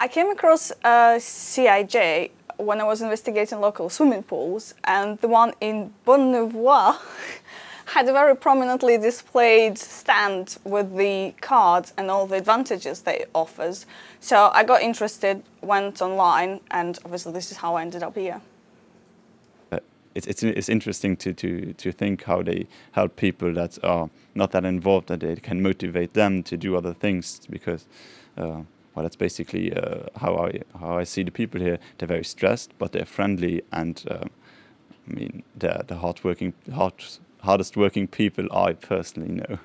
I came across CIJ when I was investigating local swimming pools, and the one in Bonnevoie had a very prominently displayed stand with the card and all the advantages that it offers. So I got interested, went online, and obviously this is how I ended up here. It's interesting to think how they help people that are not that involved, that they can motivate them to do other things, because well, that's basically how I see the people here. They're very stressed, but they're friendly, and I mean, they're the hardest working people I personally know.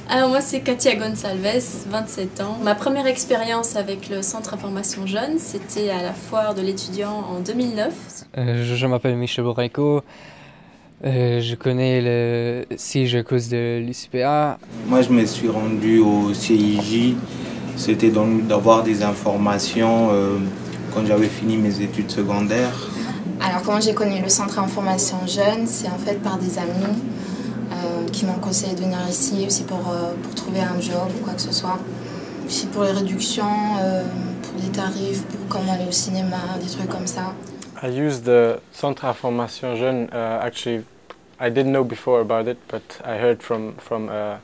Alors moi c'est Katia Gonçalves, 27 ans. Ma première expérience avec le Centre Information Jeunes, c'était à la foire de l'étudiant en 2009. Je m'appelle Michel Bourrico, je connais le CIJ à cause de l'UCPA. Moi je me suis rendu au CIJ, c'était donc d'avoir des informations quand j'avais fini mes études secondaires. Alors comment j'ai connu le Centre Information Jeunes, c'est en fait par des amis qui m'ont conseillé de venir ici aussi pour trouver un job ou quoi que ce soit. Aussi pour les réductions, pour des tarifs, pour comment aller au cinéma, des trucs comme ça. I used the Centre Information Jeunes. Actually, I didn't know before about it, but I heard from a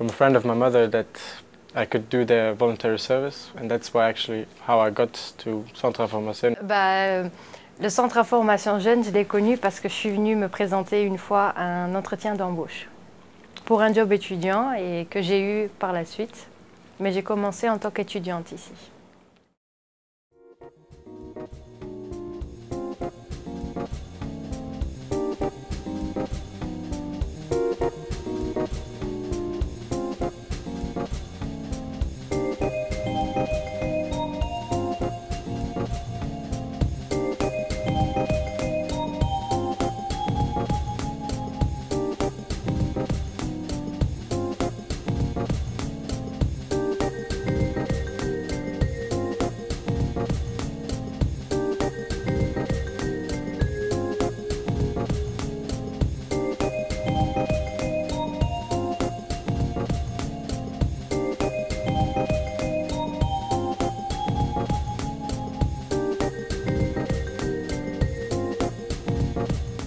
friend of my mother that I could do their voluntary service, and that's why actually how I got to Centre Information. Le Centre Information Jeunes, je l'ai connu parce que je suis venue me présenter une fois à un entretien d'embauche pour un job étudiant et que j'ai eu par la suite. Mais j'ai commencé en tant qu'étudiante ici.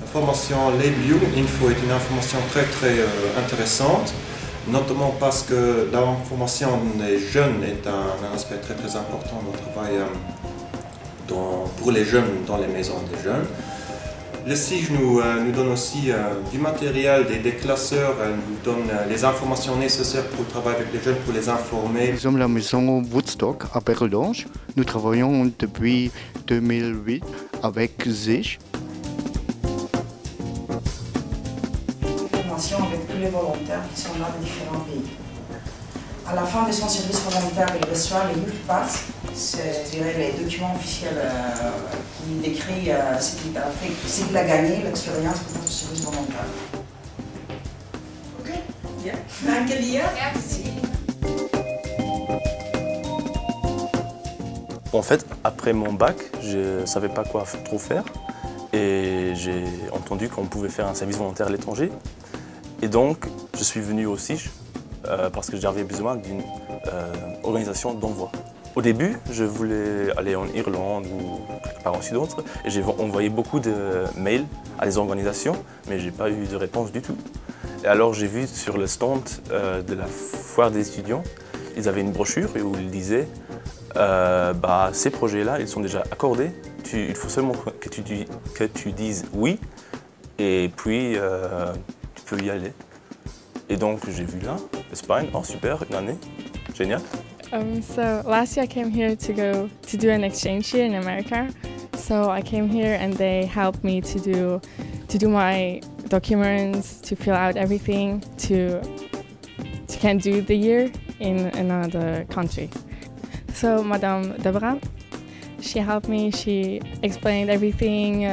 La formation LabVIEW Info est une information très intéressante, notamment parce que l'information des jeunes est un aspect très important dans le travail pour les jeunes dans les maisons des jeunes. Le CIJ nous donne aussi du matériel, des classeurs, nous donne les informations nécessaires pour travailler avec les jeunes, pour les informer. Nous sommes la maison Woodstock à Perlenche. Nous travaillons depuis 2008 avec CIJ. Avec tous les volontaires qui sont là de différents pays. À la fin de son service volontaire, il reçoit le Youth Pass, c'est les documents officiels qui décrivent ce qu'il a gagné, l'expérience pendant son service volontaire. Ok, bien. Danke dir. En fait, après mon bac, je ne savais pas quoi trop faire et j'ai entendu qu'on pouvait faire un service volontaire à l'étranger. Et donc, je suis venu au CIJ parce que j'avais besoin d'une organisation d'envoi. Au début, je voulais aller en Irlande ou quelque part aussi d'autres, et j'ai envoyé beaucoup de mails à des organisations, mais je n'ai pas eu de réponse du tout. Et alors, j'ai vu sur le stand de la foire des étudiants, ils avaient une brochure où ils disaient ces projets-là, ils sont déjà accordés, il faut seulement que tu dises oui, et puis tu peux y aller. Et donc j'ai vu là, Espagne, oh super, une année, génial. So last year I came here to do an exchange here in America. So I came here and they helped me to do my documents, to fill out everything, to can do the year in another country. So Madame Debra, she helped me, she explained everything,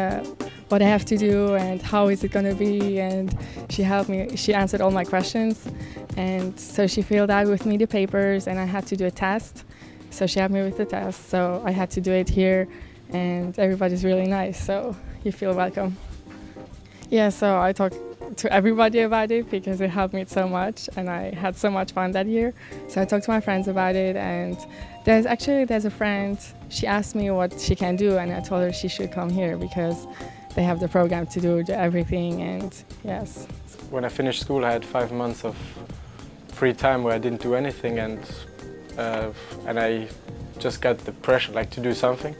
what I have to do and how is it going to be, and she helped me, she answered all my questions, and so she filled out with me the papers and I had to do a test, so she helped me with the test, so I had to do it here, and everybody's really nice, so you feel welcome. Yeah, so I talk to everybody about it because it helped me so much and I had so much fun that year. So I talked to my friends about it, and there's a friend, she asked me what she can do, and I told her she should come here because they have the program to do everything, and yes. When I finished school, I had 5 months of free time where I didn't do anything, and I just got the pressure like to do something.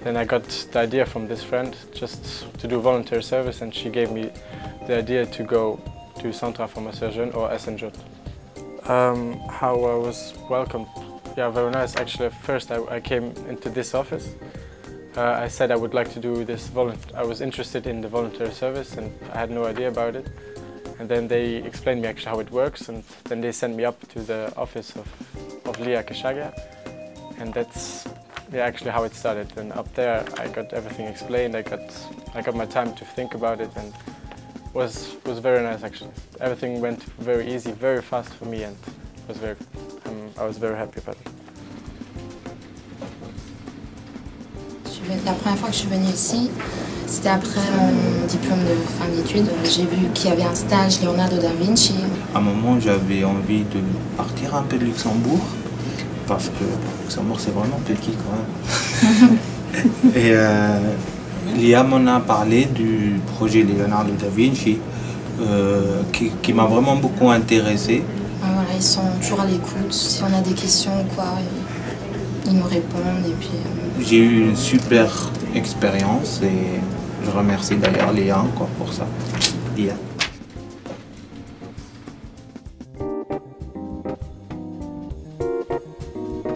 Then I got the idea from this friend just to do volunteer service, and she gave me the idea to go to Centre Information Jeune or SNJ. How I was welcomed, yeah, very nice. Actually, at first I came into this office. I said I would like to do this I was interested in the volunteer service, and I had no idea about it. And then they explained me actually how it works, and then they sent me up to the office of Lia Kashaga, and that's actually how it started. And up there I got everything explained. I got my time to think about it, and was very nice actually. Everything went very easy, very fast for me, and I was very happy about it. La première fois que je suis venue ici, c'était après mon diplôme de fin d'études. J'ai vu qu'il y avait un stage Leonardo da Vinci. À un moment, j'avais envie de partir un peu de Luxembourg, parce que Luxembourg c'est vraiment petit quand même. Et Lia m'en a parlé du projet Leonardo da Vinci, qui m'a vraiment beaucoup intéressé. Voilà, ils sont toujours à l'écoute. Si on a des questions ou quoi, ils nous répondent. Et puis, j'ai eu une super expérience et je remercie d'ailleurs Lia encore pour ça. Lia.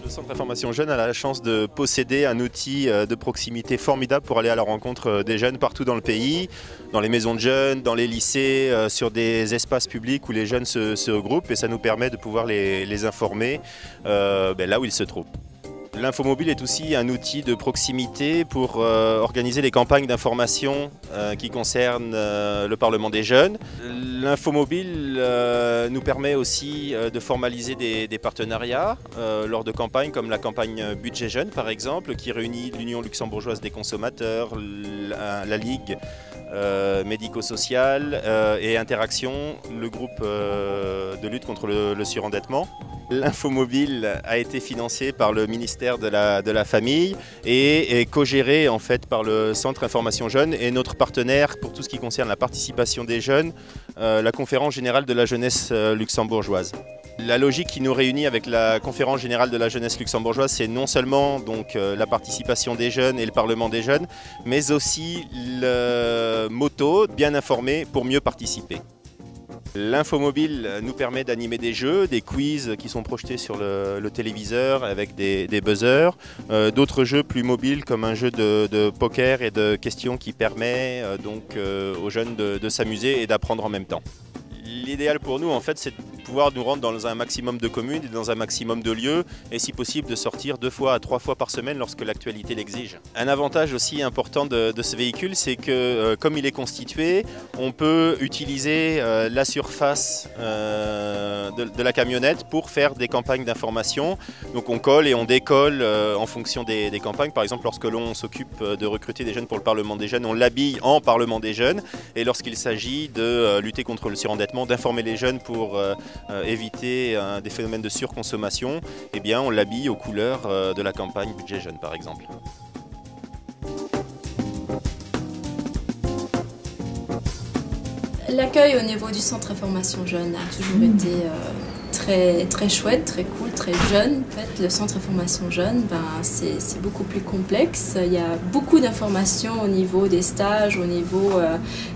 Le Centre Information Jeune a la chance de posséder un outil de proximité formidable pour aller à la rencontre des jeunes partout dans le pays, dans les maisons de jeunes, dans les lycées, sur des espaces publics où les jeunes se regroupent, et ça nous permet de pouvoir les informer là où ils se trouvent. L'infomobile est aussi un outil de proximité pour organiser les campagnes d'information qui concernent le Parlement des jeunes. L'infomobile nous permet aussi de formaliser des partenariats lors de campagnes comme la campagne Budget Jeune par exemple, qui réunit l'Union luxembourgeoise des consommateurs, la Ligue médico-sociale et Interaction, le groupe de lutte contre le surendettement. L'infomobile a été financé par le ministère de la Famille et est co-géré en fait par le Centre Information Jeune et notre partenaire pour tout ce qui concerne la participation des jeunes, la Conférence Générale de la Jeunesse luxembourgeoise. La logique qui nous réunit avec la Conférence Générale de la Jeunesse luxembourgeoise, c'est non seulement donc, la participation des jeunes et le Parlement des jeunes, mais aussi le motto « Bien informé pour mieux participer ». L'infomobile nous permet d'animer des jeux, des quiz qui sont projetés sur le téléviseur avec des buzzers, d'autres jeux plus mobiles comme un jeu de poker et de questions qui permet donc aux jeunes de s'amuser et d'apprendre en même temps. L'idéal pour nous, en fait, c'est de pouvoir nous rendre dans un maximum de communes et dans un maximum de lieux, et si possible de sortir 2 fois à 3 fois par semaine lorsque l'actualité l'exige. Un avantage aussi important de ce véhicule, c'est que comme il est constitué, on peut utiliser la surface de la camionnette pour faire des campagnes d'information. Donc on colle et on décolle en fonction des campagnes. Par exemple, lorsque l'on s'occupe de recruter des jeunes pour le Parlement des jeunes, on l'habille en Parlement des jeunes, et lorsqu'il s'agit de lutter contre le surendettement, d'informer les jeunes pour éviter des phénomènes de surconsommation, eh bien on l'habille aux couleurs de la campagne Budget Jeune par exemple. L'accueil au niveau du Centre Information Jeune a toujours été très chouette, très cool, très jeune. En fait, le Centre Information Jeune, c'est beaucoup plus complexe. Il y a beaucoup d'informations au niveau des stages, au niveau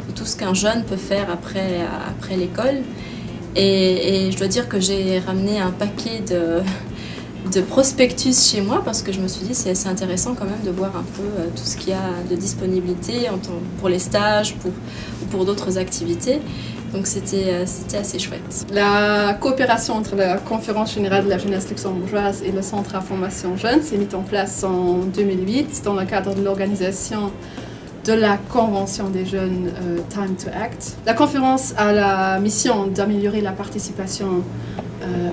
de tout ce qu'un jeune peut faire après l'école. Et je dois dire que j'ai ramené un paquet de prospectus chez moi parce que je me suis dit c'est intéressant quand même de voir un peu tout ce qu'il y a de disponibilité pour les stages ou pour d'autres activités. Donc c'était assez chouette. La coopération entre la Conférence Générale de la Jeunesse luxembourgeoise et le Centre Information Jeune s'est mise en place en 2008 dans le cadre de l'organisation de la Convention des jeunes Time to Act. La conférence a la mission d'améliorer la participation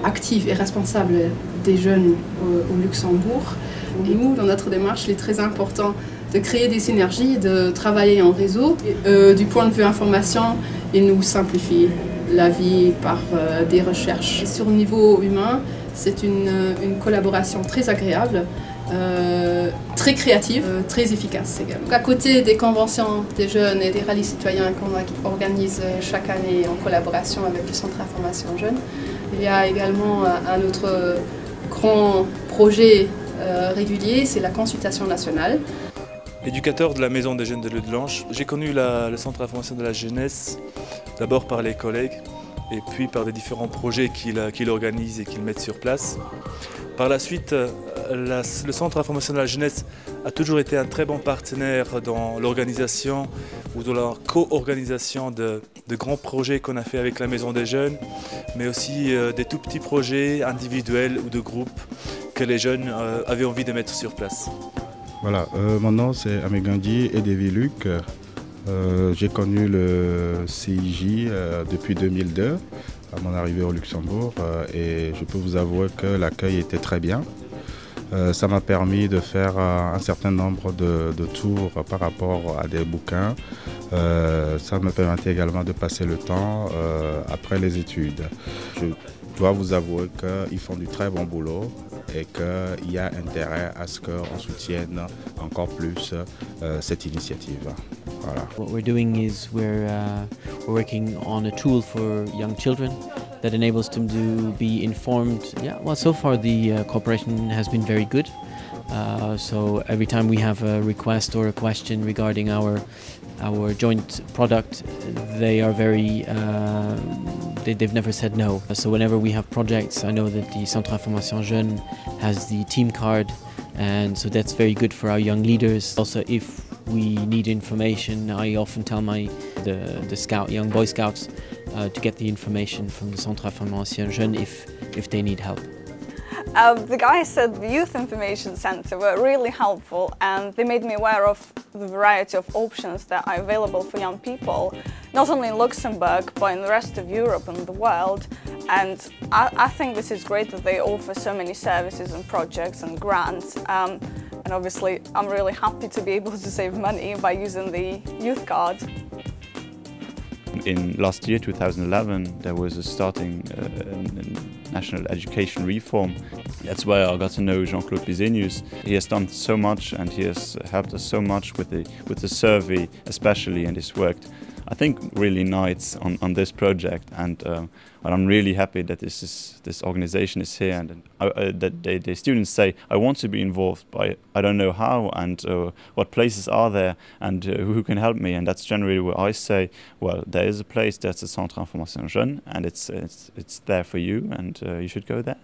active et responsable des jeunes au Luxembourg. Et nous, dans notre démarche, il est très important de créer des synergies, de travailler en réseau. Du point de vue information, il nous simplifie la vie par des recherches. Sur le niveau humain, c'est une collaboration très agréable, très créative, très efficace également. À côté des conventions des jeunes et des rallyes citoyens qu'on organise chaque année en collaboration avec le Centre d'information jeunes, il y a également un autre grand projet régulier, c'est la consultation nationale. Éducateur de la Maison des Jeunes de Lutte-Blanche, j'ai connu le Centre d'information de la jeunesse d'abord par les collègues et puis par des différents projets qu'il organise et qu'il met sur place. Par la suite, le Centre d'information de la jeunesse a toujours été un très bon partenaire dans l'organisation ou dans la co-organisation de grands projets qu'on a fait avec la Maison des Jeunes, mais aussi des tout petits projets individuels ou de groupes que les jeunes avaient envie de mettre sur place. Voilà, mon nom c'est Amegandi Edeviluc. J'ai connu le CIJ depuis 2002 à mon arrivée au Luxembourg et je peux vous avouer que l'accueil était très bien. Ça m'a permis de faire un certain nombre de tours par rapport à des bouquins. Ça me permettait également de passer le temps après les études. Je dois vous avouer qu'ils font du très bon boulot et qu'il y a intérêt à ce qu'on soutienne encore plus cette initiative. Voilà. What we're doing is we're working on a tool for young children that enables them to be informed. Yeah, well, so far the cooperation has been very good. So every time we have a request or a question regarding our joint product, they are very, they've never said no. So whenever we have projects, I know that the Centre Information Jeune has the team card, and so that's very good for our young leaders. Also, if we need information, I often tell the young Boy Scouts to get the information from the Centre Information Jeune if they need help. The guys at the Youth Information Center were really helpful, and they made me aware of the variety of options that are available for young people, not only in Luxembourg but in the rest of Europe and the world. And I think this is great that they offer so many services and projects and grants. And obviously I'm really happy to be able to save money by using the youth card. In last year, 2011, there was a starting national education reform. That's where I got to know Jean-Claude Bizenius. He has done so much and he has helped us so much with the survey especially, and he's worked, I think, really nice on this project, and I'm really happy that this organization is here, and that the students say, I want to be involved, but I don't know how and what places are there and who can help me, and that's generally where I say, well, there is a place, that's the Centre Information Jeune, and it's there for you, and you should go there.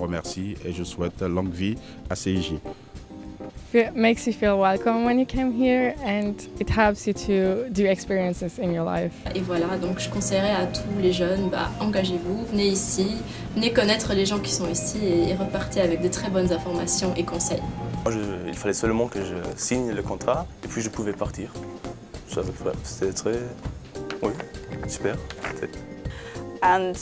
Remercie et je souhaite longue vie à CIJ. It makes you feel welcome when you come here, and it helps you to do experiences in your life. Et voilà, donc je conseillerais à tous les jeunes, engagez-vous, venez ici, venez connaître les gens qui sont ici et repartez avec de très bonnes informations et conseils. Moi, il fallait seulement que je signe le contrat et puis je pouvais partir. C'était très... Oui, super. And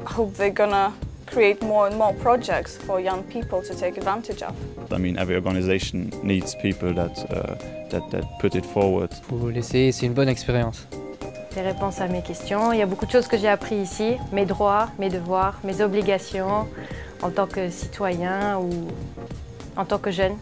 I hope they're gonna create more and more projects for young people to take advantage of. I mean, every organization needs people that put it forward. Faut l'essayer, c'est une bonne expérience. Des réponses à mes questions. Il y a beaucoup de choses que j'ai appris ici, mes droits, mes devoirs, mes obligations en tant que citoyen ou en tant que jeune.